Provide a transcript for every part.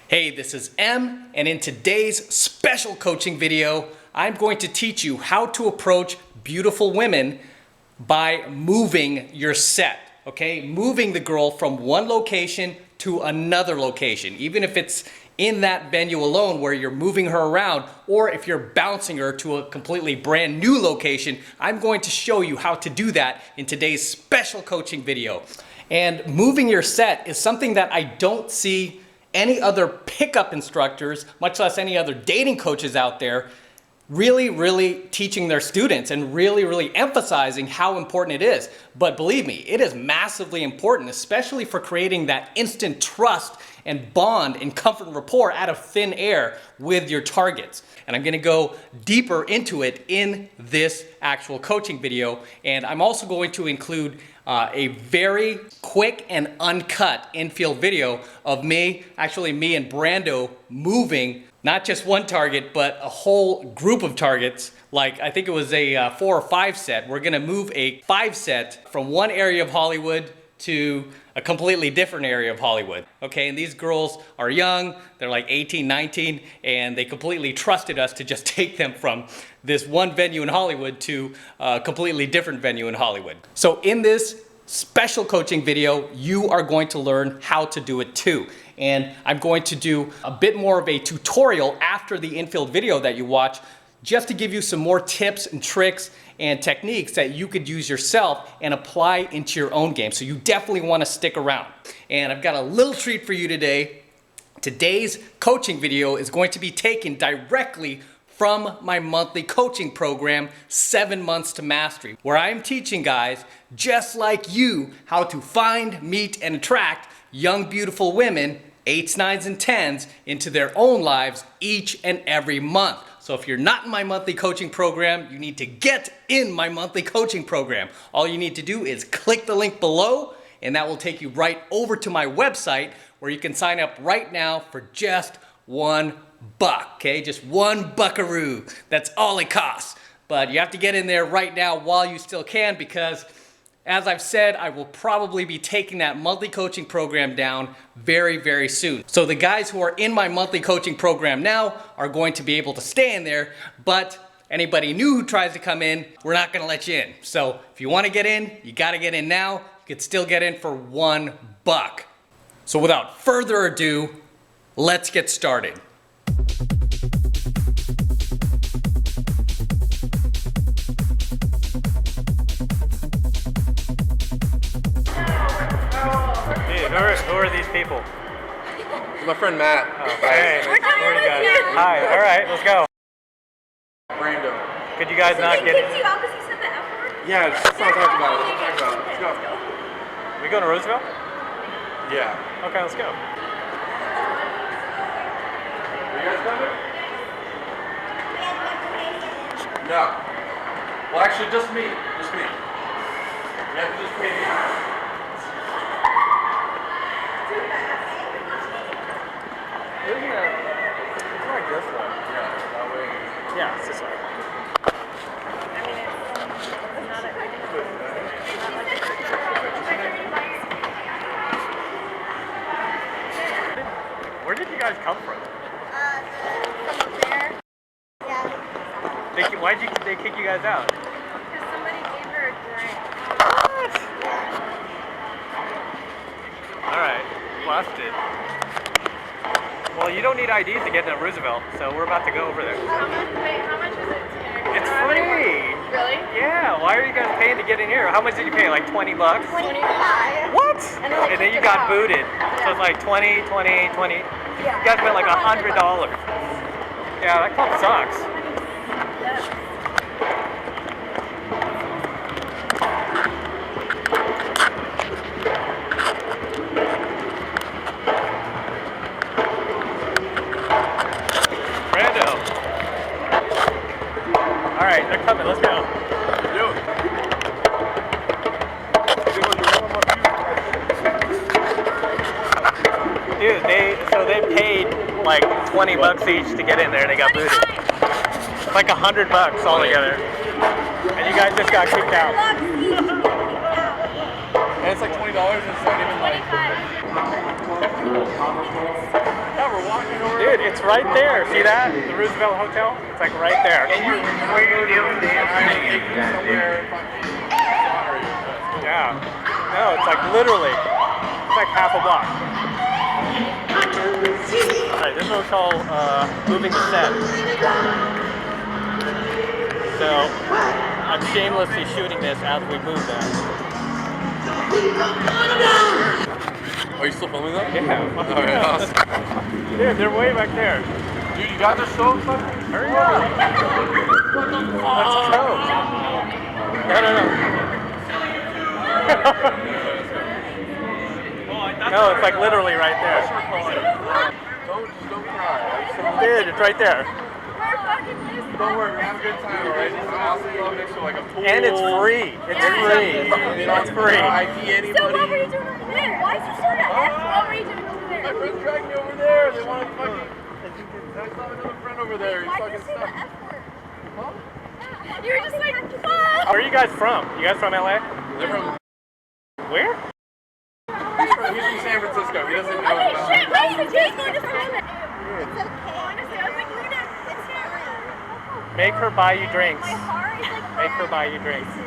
Hey, this is M, and in today's special coaching video, I'm going to teach you how to approach beautiful women by moving your set, okay? Moving the girl from one location to another location, even if it's in that venue alone where you're moving her around, or if you're bouncing her to a completely brand new location. I'm going to show you how to do that in today's special coaching video. And moving your set is something that I don't see any other pickup instructors, much less any other dating coaches out there, really teaching their students and really emphasizing how important it is. But believe me, it is massively important, especially for creating that instant trust and bond and comfort and rapport out of thin air with your targets. And I'm gonna go deeper into it in this actual coaching video. And I'm also going to include a very quick and uncut infield video of me and Brando moving not just one target, but a whole group of targets. Like, I think it was a 4 or 5 set. We're gonna move a 5 set from one area of Hollywood to a completely different area of Hollywood. Okay, and these girls are young, they're like 18, 19, and they completely trusted us to just take them from this one venue in Hollywood to a completely different venue in Hollywood. So in this special coaching video, you are going to learn how to do it too. And I'm going to do a bit more of a tutorial after the infield video that you watch, just to give you some more tips and tricks and techniques that you could use yourself and apply into your own game. So you definitely want to stick around. And I've got a little treat for you today. Today's coaching video is going to be taken directly from my monthly coaching program, 7 Months to Mastery, where I'm teaching guys just like you how to find, meet, and attract young, beautiful women, 8s, 9s, and 10s into their own lives each and every month. So if you're not in my monthly coaching program, you need to get in my monthly coaching program. All you need to do is click the link below, and that will take you right over to my website where you can sign up right now for just $1, okay? Just $1 buckaroo. That's all it costs. But you have to get in there right now while you still can, because as I've said, I will probably be taking that monthly coaching program down very soon. So the guys who are in my monthly coaching program now are going to be able to stay in there, but anybody new who tries to come in, we're not gonna let you in. So if you wanna get in, you gotta get in now. You could still get in for $1. So without further ado, let's get started. Who are these people? My friend Matt. Oh, hey, who are you guys? Hi, all right, let's go. Brando. Could you guys not get in? Yeah, let's not talk about it. Let's talk about it. Let's go. We going to Roosevelt? Yeah. Okay, let's go. Are you guys coming? No. Well, actually, just me. Just me. You have to just pay me. Yeah, it's this way. Where did you guys come from? From up there. Yeah. Why did they kick you guys out? Because somebody gave her a drink. What? Alright, busted. Well, you don't need IDs to get into Roosevelt, so we're about to go over there. How much is it to get in? It's free! Really? Yeah, why are you guys paying to get in here? How much did you pay? Like $20? 25. What? And then you got booted. So it's like 20. Yeah. You guys spent like $100. Yeah, that club sucks. Brando. Alright, they're coming, let's go. Dude, they paid like $20 each to get in there and they got booted. It's like $100 altogether. And you guys just got kicked out. And it's like $20 and it's not even like... Yeah, we're walking. It's right there. See that? The Roosevelt Hotel? It's like right there. Yeah. No, it's like literally. It's like half a block. Alright, this is what we call moving the set. So, I'm shamelessly shooting this as we move that. Are you still filming that? Yeah. Alright, awesome. Dude, they're way back there. Dude, you got this show? Hurry up. Let's go. No. No, it's like literally right there. Don't cry. Dude, it's right there. Don't worry, we're having a good time, alright? I'll see you next to like a pool. And it's free. It's free. It's free. ID anybody. So what were you doing over there? Why is he so that F? What were you doing over there? My friends dragged me over there. They want to fucking. I saw another friend over there. He's Why did fucking you say the stuck. F word? Huh? You were just like, fuck! Where are you guys from? You guys from LA? They're from. Where? He's from San Francisco. He doesn't know Holy about. shit, why is the Jay's going to film it? It's okay. Honestly, I was like, look at that. It's not. Make her buy you drinks. My heart is like, Make her buy you drinks. we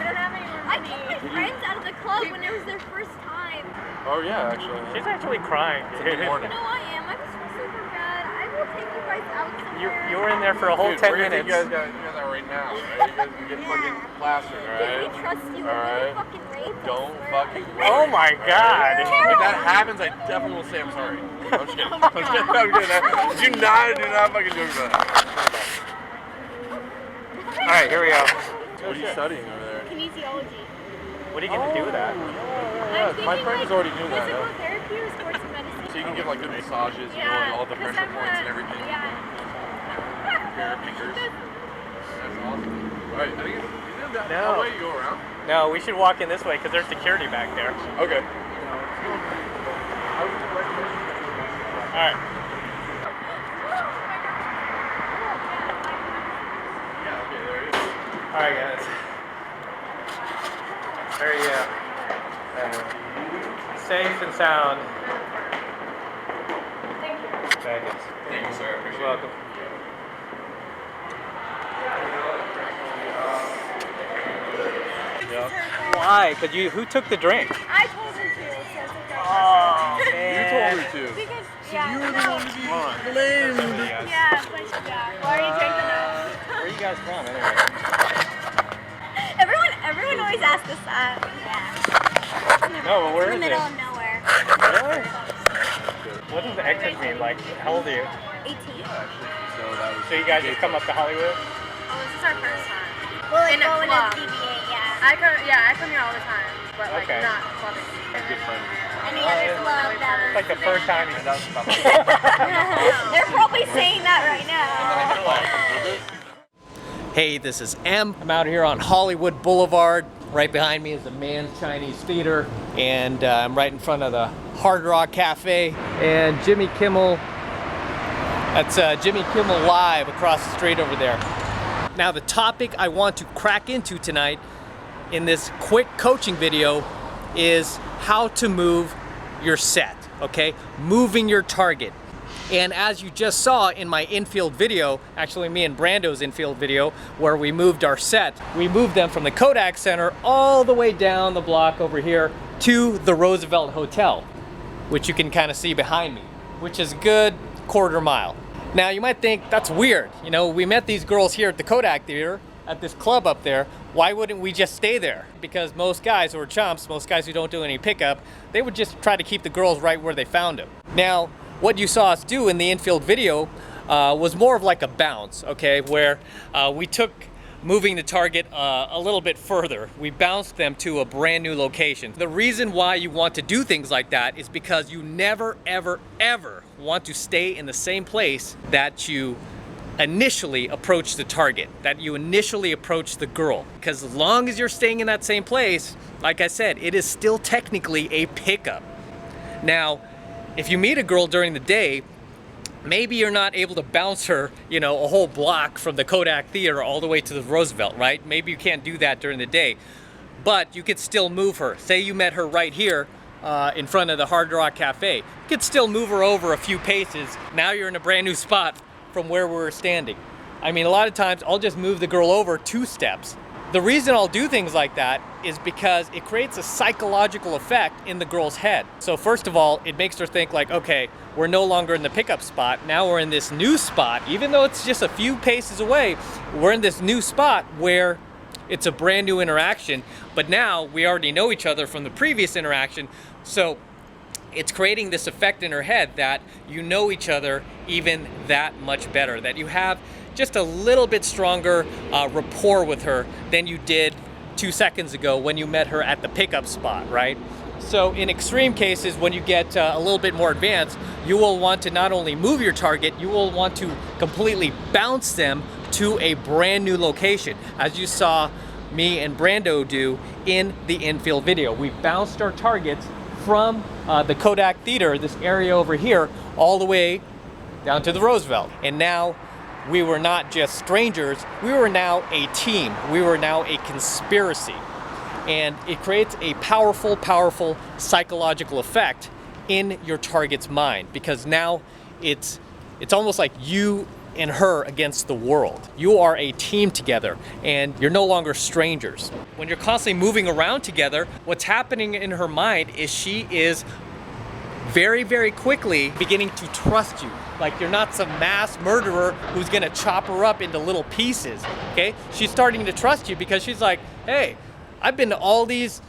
don't have any more money. I kicked my friends out of the club when it was their first time. Oh yeah, actually. She's actually crying. Good morning. No, I am. I just feel super bad. I will take you guys out somewhere. You were in there for a whole Dude, 10 we're gonna minutes. take you guys out right now. Right? You guys can get fucking plastered, alright? We trust you. Alright. Fucking raped. Don't fucking. Oh my god. If that happens, I definitely will say I'm sorry. I'm just kidding. I'm just kidding. I'm kidding. Do not fucking joke about that. Alright, here we go. What are you studying over there? Kinesiology. What are you going to do with that? Yeah, my friend is already doing that. Physical Huh? therapy or sports and medicine. So you can give like good massages, you know, all the pressure points and everything. Yeah. Hair fingers. That's awesome. Alright, I think isn't that No. the way you go around? No, we should walk in this way because there's security back there. Okay. Alright. Yeah, okay, there it is. Alright guys. There you go. Safe and sound. Thank you. Thank you. Thank you, sir. Appreciate You're welcome. Why? Because who took the drink? I told her to. So it's okay. Oh, You man. told her to. Because, yeah. You were the one to be blamed. Yeah, but yeah. Why are you drinking that? Where are you guys from anyway? Everyone always asks us that. Yeah. No, but where in is the middle it? of nowhere. Really? What does the exit mean? Like, how old are you? 18. So you guys just come up to Hollywood? Oh, this is our first time. Well, like In a going club. to DBA, yeah. I come here all the time, but like Okay. not clubbing. Good friend. Any other club It's that like the first time you've done something. They're probably saying that right now. Hey, this is M. I'm out here on Hollywood Boulevard. Right behind me is the Man's Chinese Theater, and I'm right in front of the Hard Rock Cafe. And Jimmy Kimmel, that's Jimmy Kimmel Live across the street over there. Now, the topic I want to crack into tonight in this quick coaching video is how to move your set, okay? Moving your target. And as you just saw in my infield video, actually me and Brando's infield video, where we moved our set, we moved them from the Kodak Center all the way down the block over here to the Roosevelt Hotel, which you can kind of see behind me, which is a good quarter mile. Now you might think that's weird. You know, we met these girls here at the Kodak Theater, at this club up there. Why wouldn't we just stay there? Because most guys who are chumps, most guys who don't do any pickup, they would just try to keep the girls right where they found them. Now, what you saw us do in the infield video was more of like a bounce, okay? Where we took moving the target a little bit further. We bounced them to a brand new location. The reason why you want to do things like that is because you never, ever, ever want to stay in the same place that you initially approach the target, that you initially approach the girl. Because as long as you're staying in that same place, like I said, it is still technically a pickup. Now, if you meet a girl during the day, maybe you're not able to bounce her, you know, a whole block from the Kodak Theater all the way to the Roosevelt, right? Maybe you can't do that during the day, but you could still move her. Say you met her right here, in front of the Hard Rock Cafe. You could still move her over a few paces. Now you're in a brand new spot from where we were standing. I mean, a lot of times I'll just move the girl over 2 steps. The reason I'll do things like that is because it creates a psychological effect in the girl's head. So first of all, it makes her think like, okay, we're no longer in the pickup spot. Now we're in this new spot. Even though it's just a few paces away, we're in this new spot where it's a brand new interaction. But now we already know each other from the previous interaction. So it's creating this effect in her head that you know each other even that much better, that you have just a little bit stronger rapport with her than you did 2 seconds ago when you met her at the pickup spot, right? So in extreme cases, when you get a little bit more advanced, you will want to not only move your target, you will want to completely bounce them to a brand new location, as you saw me and Brando do in the infield video. We bounced our targets from the Kodak Theater, this area over here, all the way down to the Roosevelt. And now we were not just strangers, we were now a team. We were now a conspiracy. And it creates a powerful, powerful psychological effect in your target's mind, because now it's almost like you and her against the world. You are a team together and you're no longer strangers. When you're constantly moving around together, what's happening in her mind is she is very, very quickly beginning to trust you. Like you're not some mass murderer who's gonna chop her up into little pieces, okay? She's starting to trust you because she's like, hey, I've been to all these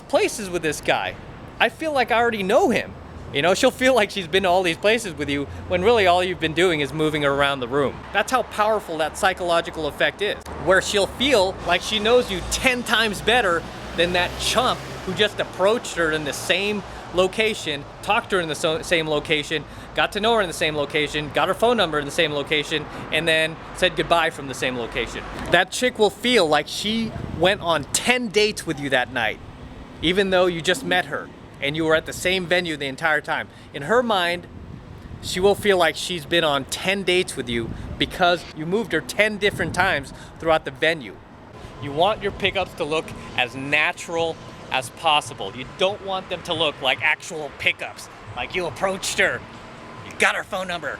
places with this guy. I feel like I already know him. You know, she'll feel like she's been to all these places with you when really all you've been doing is moving her around the room. That's how powerful that psychological effect is, where she'll feel like she knows you 10 times better than that chump who just approached her in the same location, talked to her in the same location, got to know her in the same location, got her phone number in the same location, and then said goodbye from the same location. That chick will feel like she went on 10 dates with you that night, even though you just met her and you were at the same venue the entire time. In her mind, she will feel like she's been on 10 dates with you because you moved her 10 different times throughout the venue. You want your pickups to look as natural as possible. You don't want them to look like actual pickups, like you approached her, you got her phone number,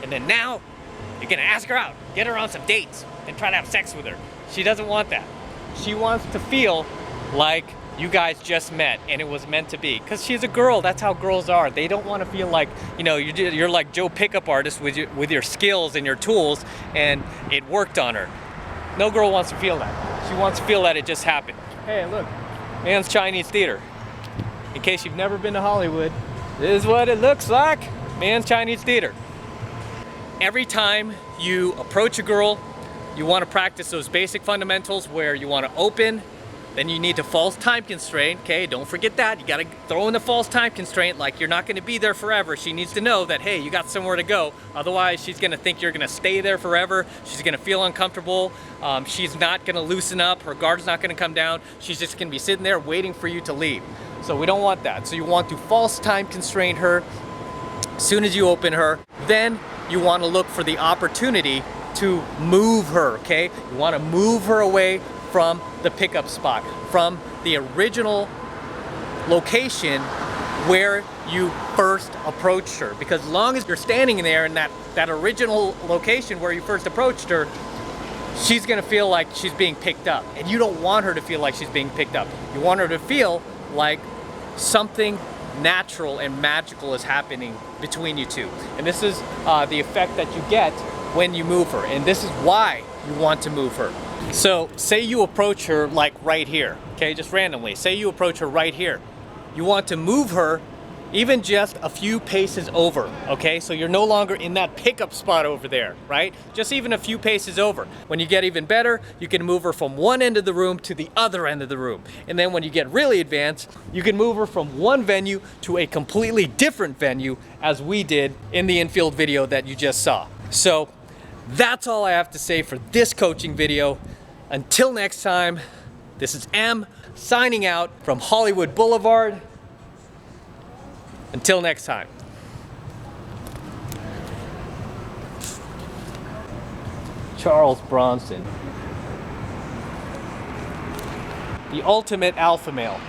and then now you're gonna ask her out, get her on some dates, and try to have sex with her. She doesn't want that. She wants to feel like you guys just met and it was meant to be, because she's a girl. That's how girls are. They don't want to feel like, you know, you're like Joe Pickup Artist with your skills and your tools and it worked on her. No girl wants to feel that. She wants to feel that it just happened. Hey, look, Man's Chinese Theater. In case you've never been to Hollywood, this is what it looks like. Man's Chinese Theater. Every time you approach a girl, you want to practice those basic fundamentals where you want to open, then you need to false time constraint. Okay, don't forget that. You got to throw in the false time constraint, like you're not going to be there forever. She needs to know that, hey, you got somewhere to go. Otherwise, she's going to think you're going to stay there forever. She's going to feel uncomfortable. She's not going to loosen up. Her guard's not going to come down. She's just going to be sitting there waiting for you to leave. So we don't want that. So you want to false time constraint her as soon as you open her. Then you want to look for the opportunity to move her, okay? You want to move her away from the pickup spot, from the original location where you first approached her. Because as long as you're standing there in that original location where you first approached her, she's gonna feel like she's being picked up. And you don't want her to feel like she's being picked up. You want her to feel like something natural and magical is happening between you two. And this is the effect that you get when you move her. And this is why you want to move her. So say you approach her like right here, okay, just randomly. Say you approach her right here. You want to move her even just a few paces over, okay? So you're no longer in that pickup spot over there, right? Just even a few paces over. When you get even better, you can move her from one end of the room to the other end of the room. And then when you get really advanced, you can move her from one venue to a completely different venue, as we did in the infield video that you just saw. So that's all I have to say for this coaching video. Until next time, this is M signing out from Hollywood Boulevard. Until next time. Charles Bronson, the ultimate alpha male.